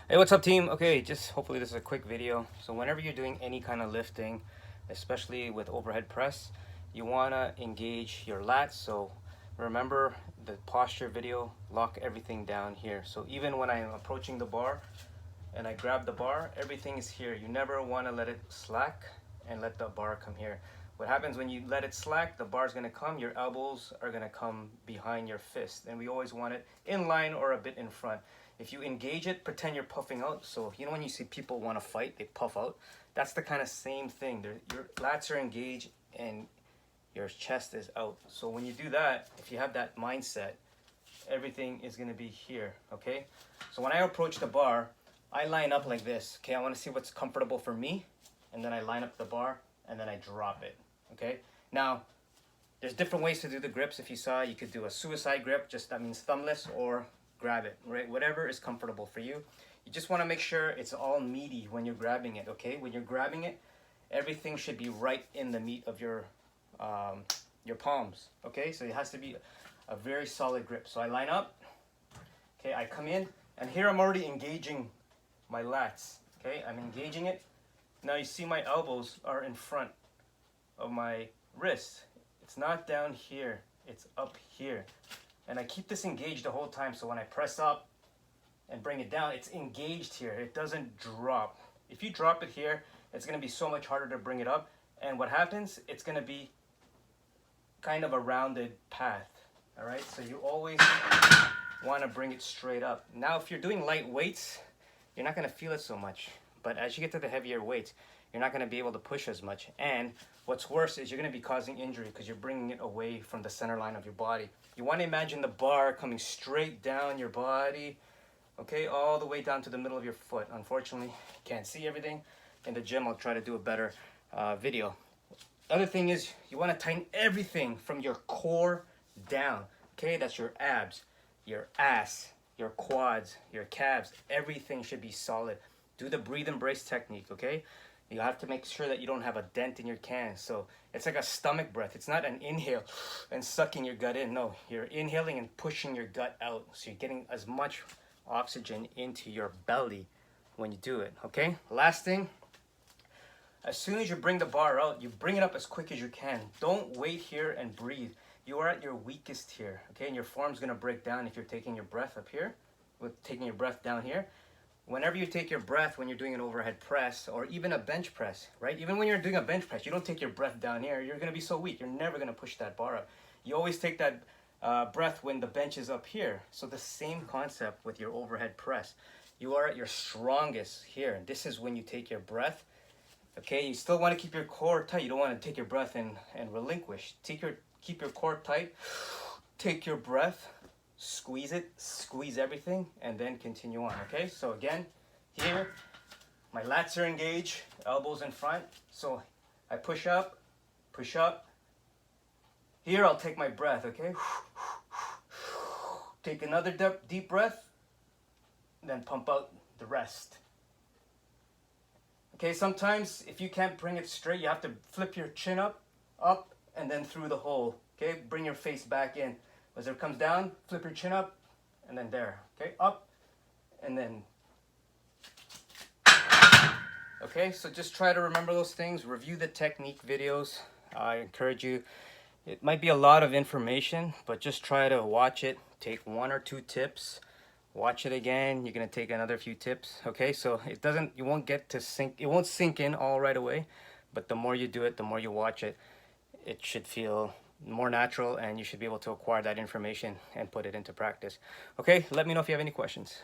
Hey, what's up, team? Okay, just hopefully this is a quick video. So whenever you're doing any kind of lifting, especially with overhead press, you want to engage your lats. So remember the posture video, lock everything down here. So even when I'm approaching the bar and I grab the bar, everything is here. You never want to let it slack and let the bar come here. What happens when you let it slack, the bar is going to come, your elbows are going to come behind your fist. And we always want it in line or a bit in front. If you engage it, pretend you're puffing out. So you know when you see people want to fight, they puff out. That's the kind of same thing. Your lats are engaged and your chest is out. So when you do that, if you have that mindset, everything is going to be here, okay? So when I approach the bar, I line up like this, okay? I want to see what's comfortable for me, and then I line up the bar, and then I drop it, okay? Now, there's different ways to do the grips. If you saw, you could do a suicide grip, just that means thumbless, or grab it, right? Whatever is comfortable for you. You just want to make sure it's all meaty when you're grabbing it, okay? When you're grabbing it, everything should be right in the meat of your palms, okay? So it has to be a very solid grip. So I line up, okay? I come in, and here I'm already engaging my lats, okay? I'm engaging it. Now you see my elbows are in front of my wrist. It's not down here, it's up here. And I keep this engaged the whole time, so when I press up and bring it down, it's engaged here. It doesn't drop. If you drop it here, it's gonna be so much harder to bring it up. And what happens, it's gonna be kind of a rounded path, all right? So you always wanna bring it straight up. Now, if you're doing light weights, you're not gonna feel it so much. But as you get to the heavier weights, you're not gonna be able to push as much. And what's worse is you're gonna be causing injury because you're bringing it away from the center line of your body. You wanna imagine the bar coming straight down your body, okay, all the way down to the middle of your foot. Unfortunately, you can't see everything. In the gym, I'll try to do a better video. Other thing is you wanna tighten everything from your core down, okay? That's your abs, your ass, your quads, your calves. Everything should be solid. Do the breathe and brace technique, okay? You have to make sure that you don't have a dent in your can. So it's like a stomach breath. It's not an inhale and sucking your gut in. No, you're inhaling and pushing your gut out. So you're getting as much oxygen into your belly when you do it, okay? Last thing, as soon as you bring the bar out, you bring it up as quick as you can. Don't wait here and breathe. You are at your weakest here, okay? And your form's gonna break down if you're taking your breath up here, with taking your breath down here. Whenever you take your breath when you're doing an overhead press or even a bench press, right? Even when you're doing a bench press, you don't take your breath down here. You're gonna be so weak. You're never gonna push that bar up. You always take that breath when the bench is up here. So the same concept with your overhead press. You are at your strongest here. This is when you take your breath. Okay, you still want to keep your core tight. You don't want to take your breath and relinquish. Keep your core tight. Take your breath. Squeeze it, squeeze everything, and then continue on, okay? So again, here, my lats are engaged, elbows in front. So I push up, push up. Here, I'll take my breath, okay? Take another deep breath, then pump out the rest. Okay, sometimes if you can't bring it straight, you have to flip your chin up, and then through the hole, okay? Bring your face back in. As it comes down, flip your chin up, and then there, okay? Up, and then. Okay, so just try to remember those things. Review the technique videos. I encourage you. It might be a lot of information, but just try to watch it. Take 1 or 2 tips. Watch it again. You're gonna take another few tips, okay? So you won't get to it won't sink in all right away, but the more you do it, the more you watch it, it should feel more natural, and you should be able to acquire that information and put it into practice. Okay, let me know if you have any questions.